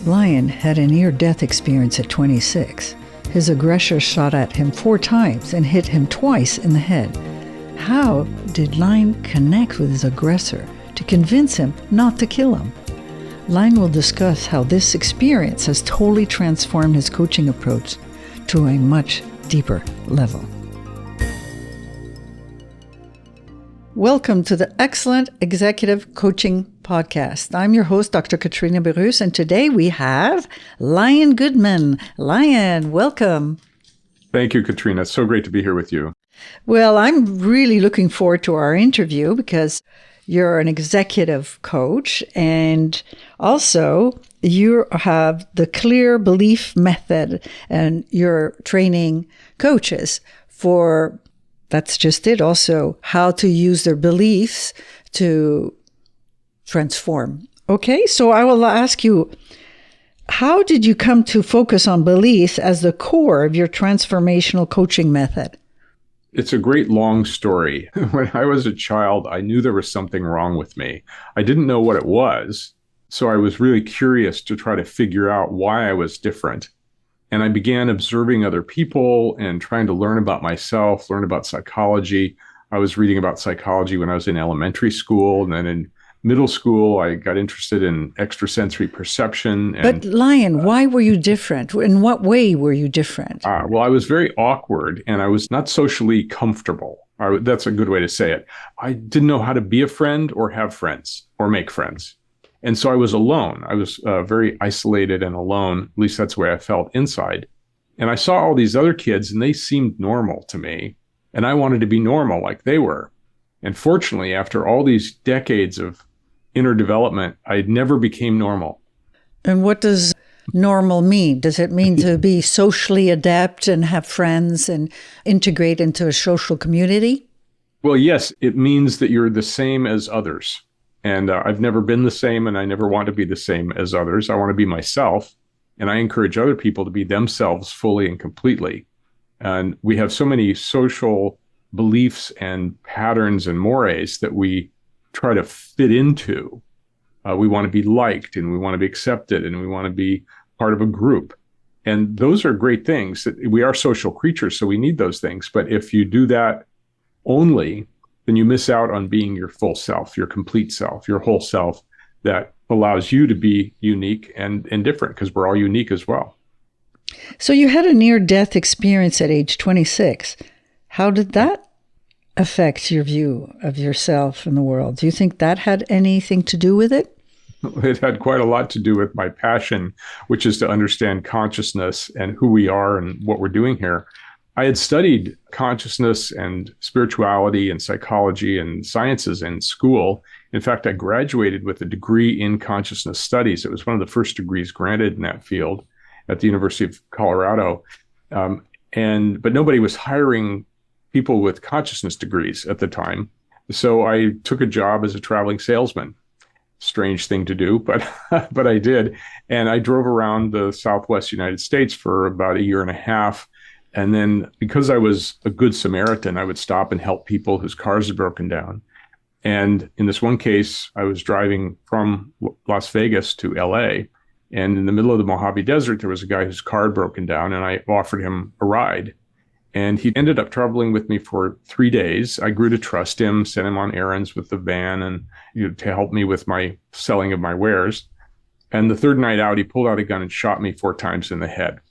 Lion had a near-death experience at 26. His aggressor shot at him 4 times and hit him twice in the head. How did Lion connect with his aggressor to convince him not to kill him? Lion will discuss how this experience has totally transformed his coaching approach to a much deeper level. Welcome to the Excellent Executive Coaching Podcast. I'm your host, Dr. Katrina Berus, and today we have Lion Goodman. Lion, welcome. Thank you, Katrina. It's so great to be here with you. Well, I'm really looking forward to our interview because you're an executive coach and also you have the clear belief method and you're training coaches for, that's just it, also how to use their beliefs to transform. Okay, so I will ask you, how did you come to focus on beliefs as the core of your transformational coaching method? It's a great long story. When I was a child, I knew there was something wrong with me. I didn't know what it was, so I was really curious to try to figure out why I was different. And I began observing other people and trying to learn about myself, learn about psychology. I was reading about psychology when I was in elementary school, and then in middle school, I got interested in extrasensory perception. But Lion, why were you different? In what way were you different? Well, I was very awkward and I was not socially comfortable. That's a good way to say it. I didn't know how to be a friend or have friends or make friends. And so I was alone. I was very isolated and alone. At least that's the way I felt inside. And I saw all these other kids and they seemed normal to me. And I wanted to be normal like they were. And fortunately, after all these decades of inner development, I never became normal. And what does normal mean? Does it mean to be socially adept and have friends and integrate into a social community? Well, yes, it means that you're the same as others. And I've never been the same, and I never want to be the same as others. I want to be myself, and I encourage other people to be themselves fully and completely. And we have so many social beliefs and patterns and mores that we try to fit into. We want to be liked, and we want to be accepted, and we want to be part of a group. And those are great things. We are social creatures, so we need those things. But if you do that only, then you miss out on being your full self, your complete self, your whole self that allows you to be unique and different, because we're all unique as well. So you had a near-death experience at age 26. How did that affect your view of yourself and the world? Do you think that had anything to do with it? It had quite a lot to do with my passion, which is to understand consciousness and who we are and what we're doing here. I had studied consciousness and spirituality and psychology and sciences in school. In fact, I graduated with a degree in consciousness studies. It was one of the first degrees granted in that field at the University of Colorado. But nobody was hiring people with consciousness degrees at the time. So I took a job as a traveling salesman. Strange thing to do, but but I did. And I drove around the Southwest United States for about a year and a half. And then because I was a good Samaritan, I would stop and help people whose cars had broken down. And in this one case, I was driving from Las Vegas to LA. And in the middle of the Mojave Desert, there was a guy whose car had broken down, and I offered him a ride. And he ended up traveling with me for 3 days. I grew to trust him, sent him on errands with the van and to help me with my selling of my wares. And the third night out, he pulled out a gun and shot me 4 times in the head.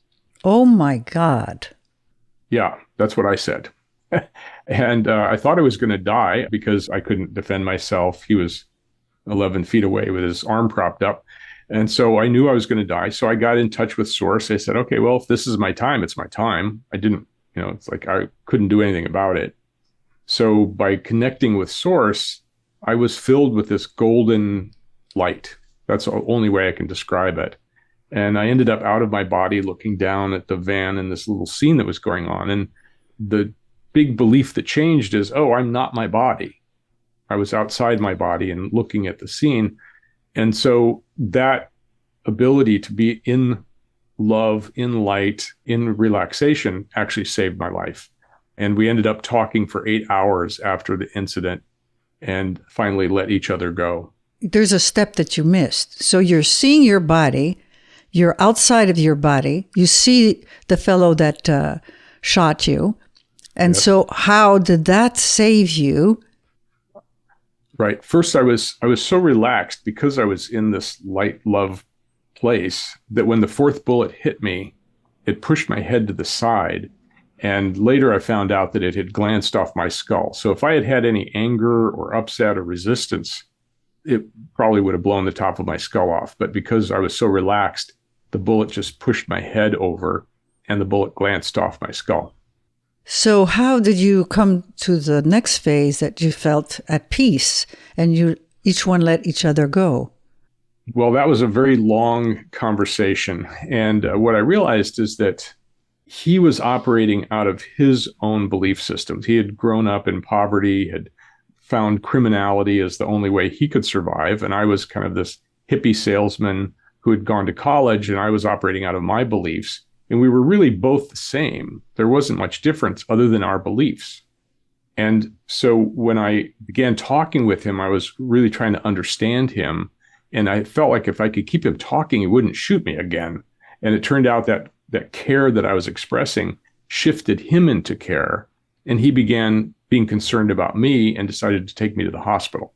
Oh my God. Yeah, that's what I said. And I thought I was going to die because I couldn't defend myself. He was 11 feet away with his arm propped up. And so I knew I was going to die. So I got in touch with Source. I said, okay, well, if this is my time, it's my time. I didn't, it's like I couldn't do anything about it. So by connecting with Source, I was filled with this golden light. That's the only way I can describe it. And I ended up out of my body looking down at the van and this little scene that was going on. And the big belief that changed is, oh, I'm not my body. I was outside my body and looking at the scene. And so that ability to be in love, in light, in relaxation actually saved my life. And we ended up talking for 8 hours after the incident. and finally let each other go. There's a step that you missed. So you're seeing your body, you're outside of your body, you see the fellow that shot you. And Yes. so how did that save you? Right. First, I was so relaxed because I was in this light love place that when the fourth bullet hit me, it pushed my head to the side. And later I found out that it had glanced off my skull. So if I had had any anger or upset or resistance, it probably would have blown the top of my skull off. But because I was so relaxed, the bullet just pushed my head over and the bullet glanced off my skull. So how did you come to the next phase that you felt at peace and you each one let each other go? Well, that was a very long conversation. And what I realized is that he was operating out of his own belief systems. He had grown up in poverty, had found criminality as the only way he could survive. And I was kind of this hippie salesman who had gone to college, and I was operating out of my beliefs. And we were really both the same. There wasn't much difference other than our beliefs. And so when I began talking with him, I was really trying to understand him. And I felt like if I could keep him talking, he wouldn't shoot me again. And it turned out that that care that I was expressing shifted him into care. And he began being concerned about me and decided to take me to the hospital.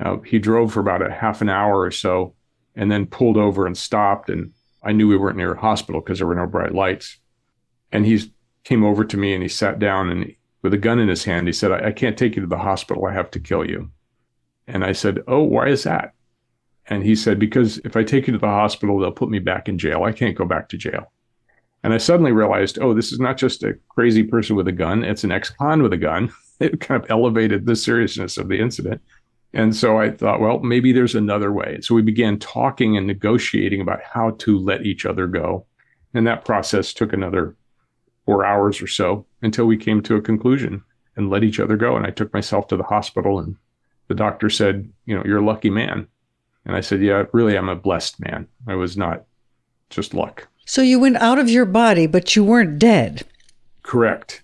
Now, he drove for about a half an hour or so and then pulled over and stopped. And I knew we weren't near a hospital because there were no bright lights. And he came over to me and he sat down and with a gun in his hand, he said, I can't take you to the hospital. I have to kill you. And I said, oh, why is that? And he said, because if I take you to the hospital, they'll put me back in jail. I can't go back to jail. And I suddenly realized, oh, this is not just a crazy person with a gun. It's an ex-con with a gun. It kind of elevated the seriousness of the incident. And so I thought, well, maybe there's another way. So we began talking and negotiating about how to let each other go. And that process took another 4 hours or so until we came to a conclusion and let each other go. And I took myself to the hospital and the doctor said, you're a lucky man. And I said, yeah, really, I'm a blessed man. I was not just luck. So you went out of your body, but you weren't dead. Correct.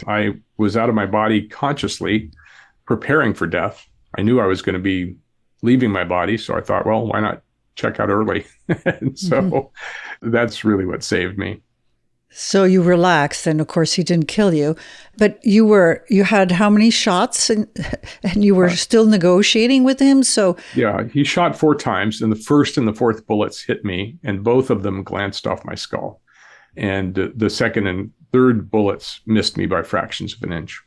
I was out of my body consciously preparing for death. I knew I was going to be leaving my body. So I thought, well, why not check out early? And so that's really what saved me. So you relaxed, and of course he didn't kill you, but you had how many shots, and you were still negotiating with him? So yeah, he shot 4 times, and the first and the fourth bullets hit me, and both of them glanced off my skull. And the second and third bullets missed me by fractions of an inch.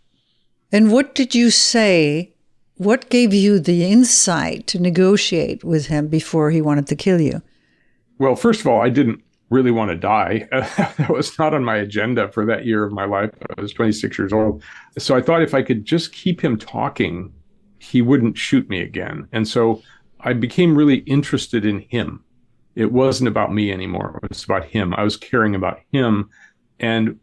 And what did you say? What gave you the insight to negotiate with him before he wanted to kill you? Well, first of all, I didn't really want to die. That was not on my agenda for that year of my life. I was 26 years old. So I thought if I could just keep him talking, he wouldn't shoot me again. And so I became really interested in him. It wasn't about me anymore. It was about him. I was caring about him and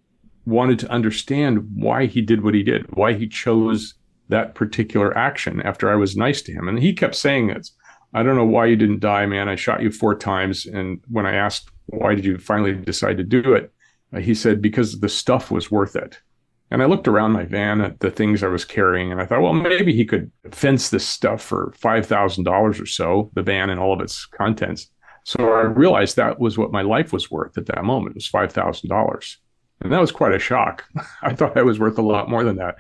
wanted to understand why he did what he did, why he chose that particular action after I was nice to him. And he kept saying it. I don't know why you didn't die, man. I shot you 4 times. And when I asked, why did you finally decide to do it? He said, because the stuff was worth it. And I looked around my van at the things I was carrying, and I thought, well, maybe he could fence this stuff for $5,000 or so, the van and all of its contents. So I realized that was what my life was worth at that moment. It was $5,000. And that was quite a shock. I thought I was worth a lot more than that.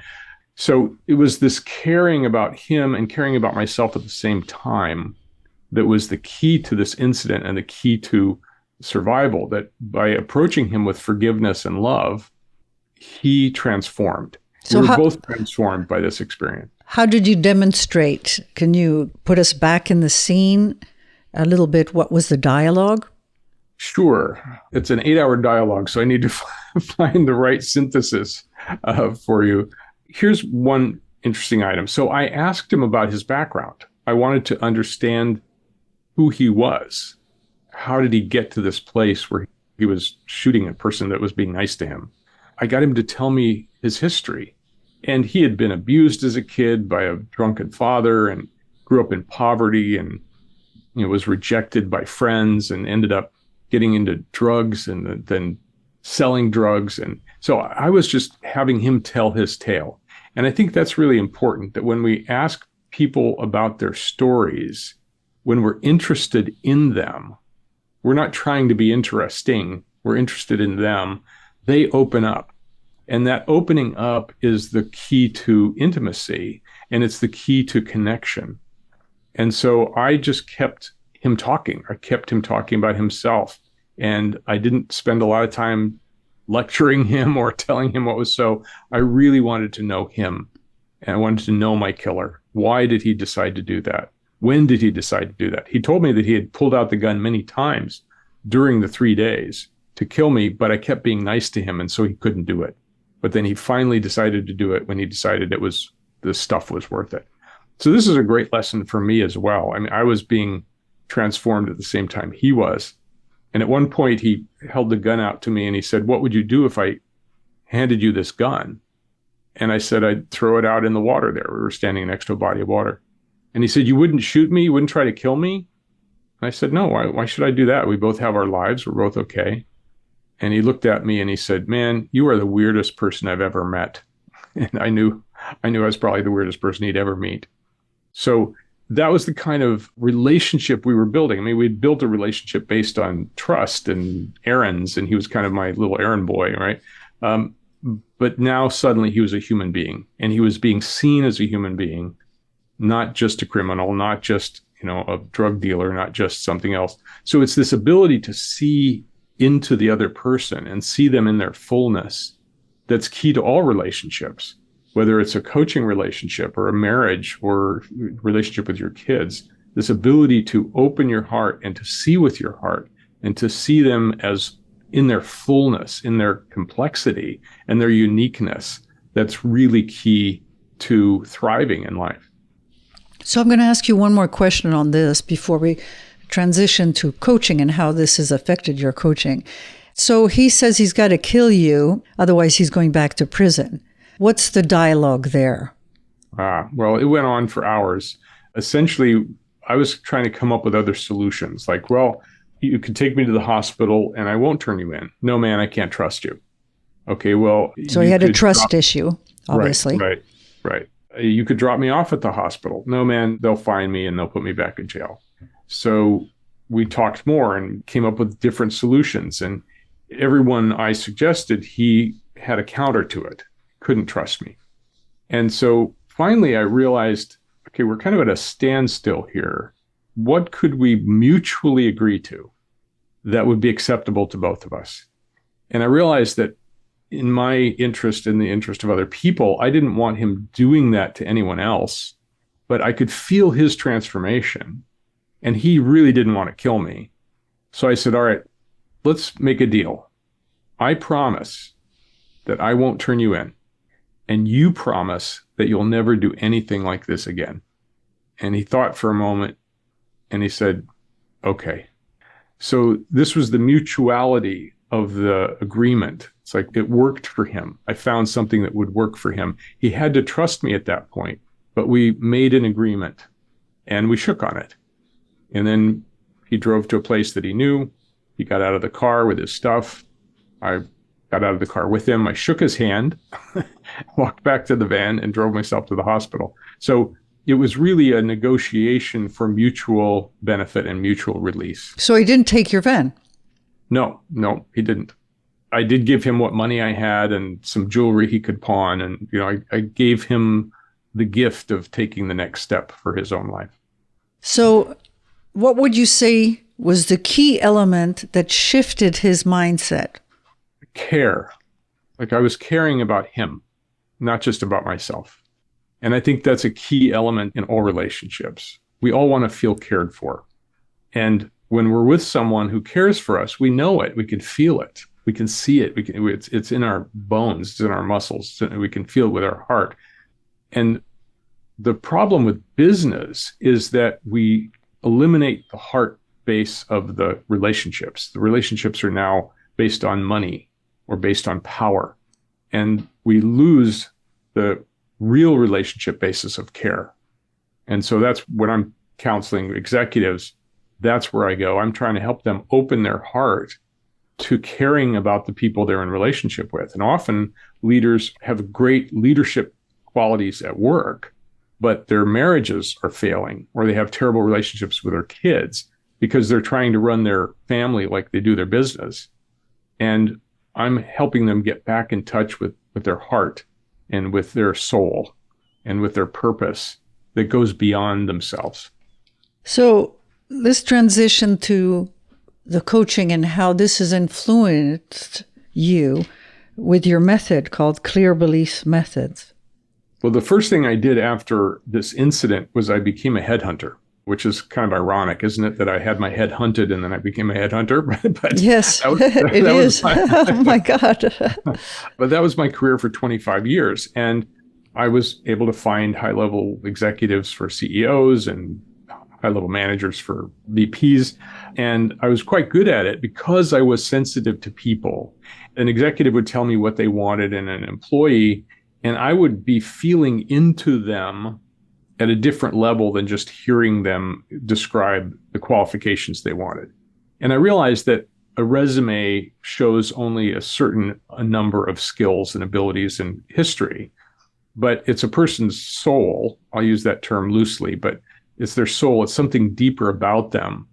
So it was this caring about him and caring about myself at the same time that was the key to this incident and the key to survival, that by approaching him with forgiveness and love, he transformed. So we were both transformed by this experience. How did you demonstrate? Can you put us back in the scene a little bit? What was the dialogue? Sure. It's an 8-hour dialogue, so I need to find the right synthesis for you. Here's one interesting item. So I asked him about his background. I wanted to understand who he was. How did he get to this place where he was shooting a person that was being nice to him? I got him to tell me his history. And he had been abused as a kid by a drunken father and grew up in poverty and was rejected by friends and ended up getting into drugs and then selling drugs. And so I was just having him tell his tale. And I think that's really important, that when we ask people about their stories, when we're interested in them, we're not trying to be interesting, we're interested in them, they open up. And that opening up is the key to intimacy, and it's the key to connection. And so I just kept him talking. I kept him talking about himself. And I didn't spend a lot of time lecturing him or telling him what was so. I really wanted to know him. And I wanted to know my killer. Why did he decide to do that? When did he decide to do that? He told me that he had pulled out the gun many times during the 3 days to kill me, but I kept being nice to him, and so he couldn't do it. But then he finally decided to do it when he decided the stuff was worth it. So this is a great lesson for me as well. I mean, I was being transformed at the same time he was. And at one point he held the gun out to me and he said, "What would you do if I handed you this gun?" And I said, "I'd throw it out in the water there." We were standing next to a body of water. And he said, "You wouldn't shoot me? You wouldn't try to kill me?" And I said, "No, why should I do that? We both have our lives. We're both okay." And he looked at me and he said, "Man, you are the weirdest person I've ever met." And I knew I was probably the weirdest person he'd ever meet. So that was the kind of relationship we were building. I mean, we'd built a relationship based on trust and errands, and he was kind of my little errand boy, right? But now suddenly he was a human being, and he was being seen as a human being, not just a criminal, not just, a drug dealer, not just something else. So it's this ability to see into the other person and see them in their fullness that's key to all relationships, whether it's a coaching relationship or a marriage or relationship with your kids. This ability to open your heart and to see with your heart and to see them as in their fullness, in their complexity and their uniqueness, that's really key to thriving in life. So I'm going to ask you one more question on this before we transition to coaching and how this has affected your coaching. So he says he's got to kill you, otherwise he's going back to prison. What's the dialogue there? Well, it went on for hours. Essentially, I was trying to come up with other solutions. Like, well, you could take me to the hospital and I won't turn you in. No, man, I can't trust you. Okay, well. So he had a trust issue, obviously. Right. You could drop me off at the hospital. No, man, they'll find me and they'll put me back in jail. So we talked more and came up with different solutions. And everyone I suggested, he had a counter to it. Couldn't trust me. And so finally I realized, okay, we're kind of at a standstill here. What could we mutually agree to that would be acceptable to both of us? And I realized that in my interest, in the interest of other people, I didn't want him doing that to anyone else, but I could feel his transformation and he really didn't want to kill me. So I said, all right, let's make a deal. I promise that I won't turn you in. And you promise that you'll never do anything like this again. And he thought for a moment and he said, okay. So this was the mutuality of the agreement. It's like it worked for him. I found something that would work for him. He had to trust me at that point, but we made an agreement and we shook on it. And then he drove to a place that he knew. He got out of the car with his stuff. I got out of the car with him. I shook his hand, walked back to the van, and drove myself to the hospital. So it was really a negotiation for mutual benefit and mutual release. So he didn't take your van? No, he didn't. I did give him what money I had and some jewelry he could pawn. And, I gave him the gift of taking the next step for his own life. So what would you say was the key element that shifted his mindset? Care. Like I was caring about him, not just about myself. And I think that's a key element in all relationships. We all want to feel cared for. And when we're with someone who cares for us, we know it. We can feel it. We can see it. It's in our bones. It's in our muscles. We can feel it with our heart. And the problem with business is that we eliminate the heart base of the relationships. The relationships are now based on money or based on power. And we lose the real relationship basis of care. And so that's when I'm counseling executives. That's where I go. I'm trying to help them open their heart to caring about the people they're in relationship with. And often leaders have great leadership qualities at work, but their marriages are failing, or they have terrible relationships with their kids because they're trying to run their family like they do their business. And I'm helping them get back in touch with their heart and with their soul and with their purpose that goes beyond themselves. So let's transition to the coaching and how this has influenced you with your method called Clear Beliefs Methods. Well, the first thing I did after this incident was I became a headhunter, which is kind of ironic, isn't it? That I had my head hunted and then I became a headhunter. But yes, it is. Oh my God. But that was my career for 25 years. And I was able to find high-level executives for CEOs and high-level managers for VPs. And I was quite good at it because I was sensitive to people. An executive would tell me what they wanted in an employee, and I would be feeling into them at a different level than just hearing them describe the qualifications they wanted. And I realized that a resume shows only a number of skills and abilities and history, but it's a person's soul. I'll use that term loosely, but it's their soul. It's something deeper about them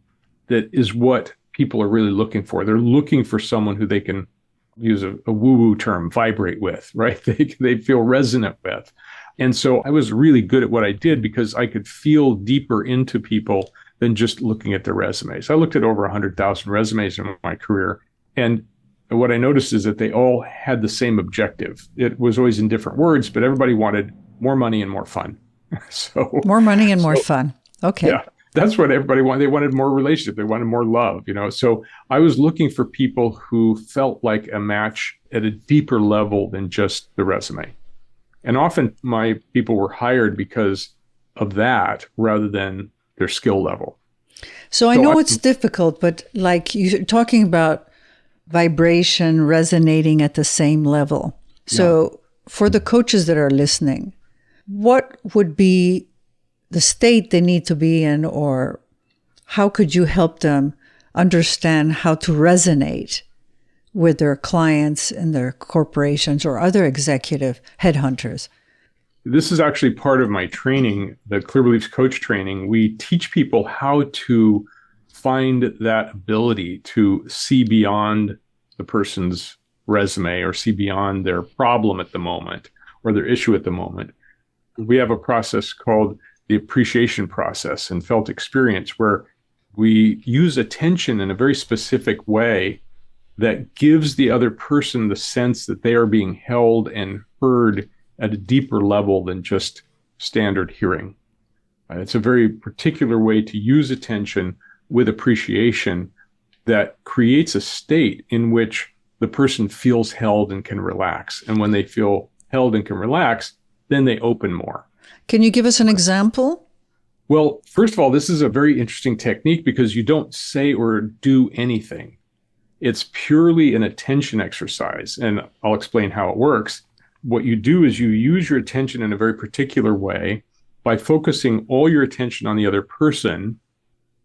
that is what people are really looking for. They're looking for someone who they can use a woo-woo term, vibrate with, right? They feel resonant with. And so I was really good at what I did because I could feel deeper into people than just looking at their resumes. I looked at over 100,000 resumes in my career. And what I noticed is that they all had the same objective. It was always in different words, but everybody wanted more money and more fun. So more money and more fun. Okay. Yeah, that's what everybody wanted. They wanted more relationship. They wanted more love, So I was looking for people who felt like a match at a deeper level than just the resume. And often my people were hired because of that rather than their skill level. So I know it's difficult, but like you're talking about vibration resonating at the same level. So for the coaches that are listening, what would be the state they need to be in, or how could you help them understand how to resonate with their clients and their corporations or other executive headhunters? This is actually part of my training, the Clear Beliefs Coach training. We teach people how to find that ability to see beyond the person's resume or see beyond their problem at the moment or their issue at the moment. We have a process called the appreciation process and felt experience, where we use attention in a very specific way that gives the other person the sense that they are being held and heard at a deeper level than just standard hearing. It's a very particular way to use attention with appreciation that creates a state in which the person feels held and can relax. And when they feel held and can relax, then they open more. Can you give us an example? Well, first of all, this is a very interesting technique because you don't say or do anything. It's purely an attention exercise, and I'll explain how it works. What you do is you use your attention in a very particular way by focusing all your attention on the other person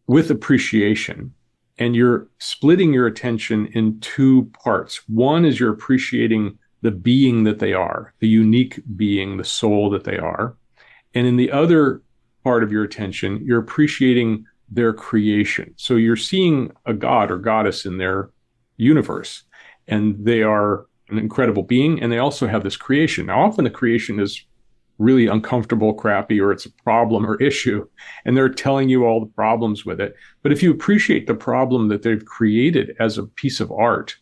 with appreciation, and you're splitting your attention in two parts. One is you're appreciating the being that they are, the unique being, the soul that they are. And in the other part of your attention, you're appreciating their creation. So you're seeing a god or goddess in their universe, and they are an incredible being, and they also have this creation. Now, often the creation is really uncomfortable, crappy, or it's a problem or issue, and they're telling you all the problems with it. But if you appreciate the problem that they've created as a piece of art,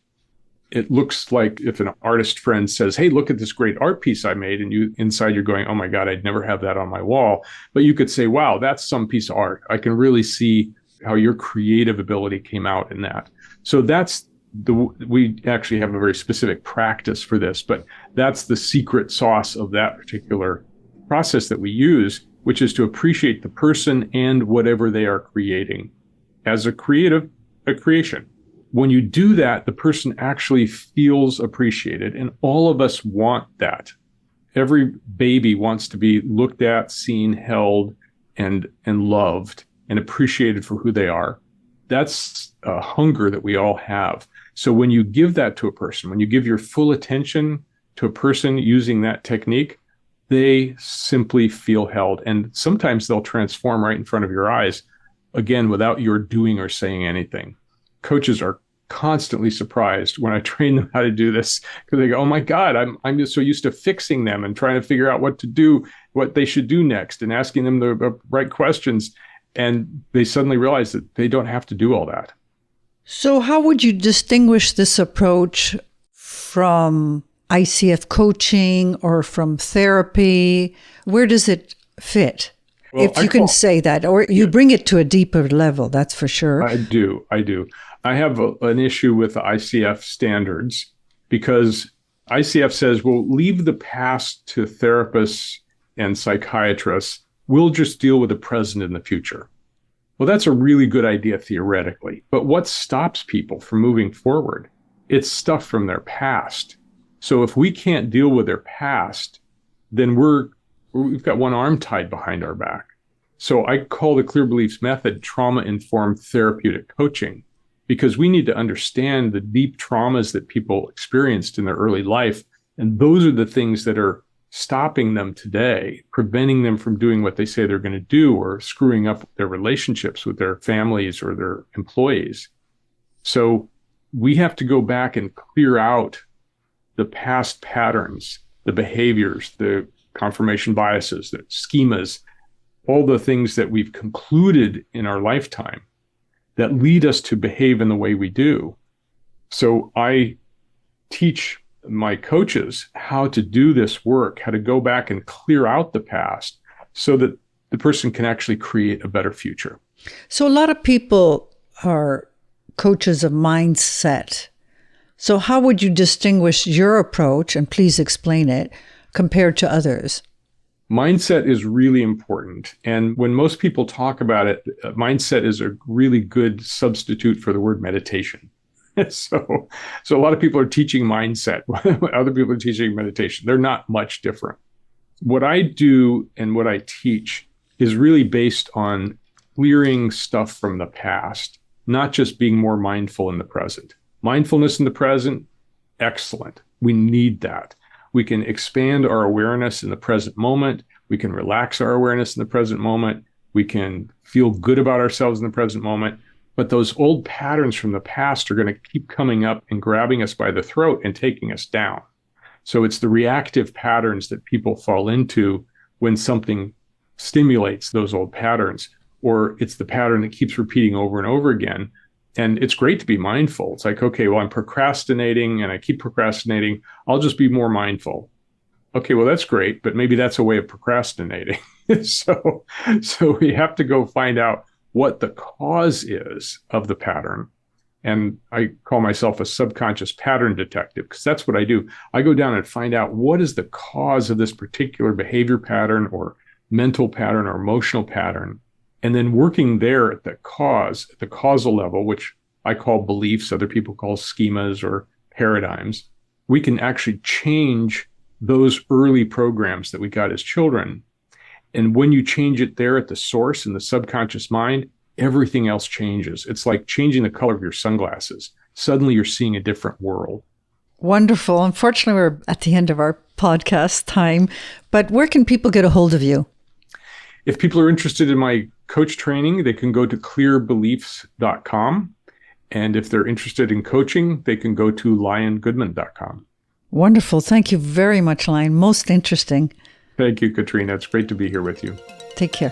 it looks like if an artist friend says, hey, look at this great art piece I made, and you inside you're going, oh my God, I'd never have that on my wall. But you could say, wow, that's some piece of art. I can really see how your creative ability came out in that. So we actually have a very specific practice for this, but that's the secret sauce of that particular process that we use, which is to appreciate the person and whatever they are creating as a creation. When you do that, the person actually feels appreciated, and all of us want that. Every baby wants to be looked at, seen, held, and loved and appreciated for who they are. That's a hunger that we all have. So when you give that to a person, when you give your full attention to a person using that technique, they simply feel held. And sometimes they'll transform right in front of your eyes, again, without your doing or saying anything. Coaches are constantly surprised when I train them how to do this, because they go, oh my God, I'm just so used to fixing them and trying to figure out what to do, what they should do next, and asking them the right questions. And they suddenly realize that they don't have to do all that. So how would you distinguish this approach from ICF coaching or from therapy? Where does it fit? Well, if you can say that, or you bring it to a deeper level, that's for sure. I do. I have an issue with the ICF standards because ICF says, well, leave the past to therapists and psychiatrists. We'll just deal with the present and the future. Well, that's a really good idea theoretically, but what stops people from moving forward? It's stuff from their past. So if we can't deal with their past, then we've got one arm tied behind our back. So I call the Clear Beliefs method trauma-informed therapeutic coaching, because we need to understand the deep traumas that people experienced in their early life. And those are the things that are stopping them today, preventing them from doing what they say they're going to do, or screwing up their relationships with their families or their employees. So we have to go back and clear out the past patterns, the behaviors, the confirmation biases, the schemas, all the things that we've concluded in our lifetime that lead us to behave in the way we do. So I teach my coaches how to do this work, how to go back and clear out the past so that the person can actually create a better future. So a lot of people are coaches of mindset. So how would you distinguish your approach, and please explain it, compared to others? Mindset is really important. And when most people talk about it, mindset is a really good substitute for the word meditation. So a lot of people are teaching mindset. Other people are teaching meditation. They're not much different. What I do and what I teach is really based on clearing stuff from the past, not just being more mindful in the present. Mindfulness in the present, excellent. We need that. We can expand our awareness in the present moment. We can relax our awareness in the present moment. We can feel good about ourselves in the present moment. But those old patterns from the past are going to keep coming up and grabbing us by the throat and taking us down. So it's the reactive patterns that people fall into when something stimulates those old patterns, or it's the pattern that keeps repeating over and over again. And it's great to be mindful. It's like, okay, well, I'm procrastinating and I keep procrastinating. I'll just be more mindful. Okay, well, that's great, but maybe that's a way of procrastinating. So we have to go find out what the cause is of the pattern. And I call myself a subconscious pattern detective, because that's what I do. I go down and find out what is the cause of this particular behavior pattern or mental pattern or emotional pattern. And then working there at the cause, at the causal level, which I call beliefs, other people call schemas or paradigms, we can actually change those early programs that we got as children. And when you change it there at the source in the subconscious mind, everything else changes. It's like changing the color of your sunglasses. Suddenly you're seeing a different world. Wonderful. Unfortunately, we're at the end of our podcast time, but where can people get a hold of you? If people are interested in my coach training, they can go to clearbeliefs.com. And if they're interested in coaching, they can go to liongoodman.com. Wonderful. Thank you very much, Lion. Most interesting. Thank you, Katrina. It's great to be here with you. Take care.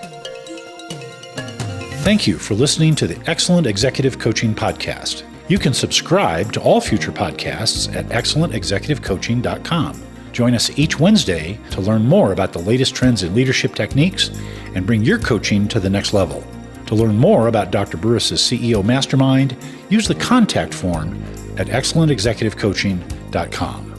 Thank you for listening to the Excellent Executive Coaching Podcast. You can subscribe to all future podcasts at excellentexecutivecoaching.com. Join us each Wednesday to learn more about the latest trends in leadership techniques and bring your coaching to the next level. To learn more about Dr. Burris' CEO Mastermind, use the contact form at excellentexecutivecoaching.com.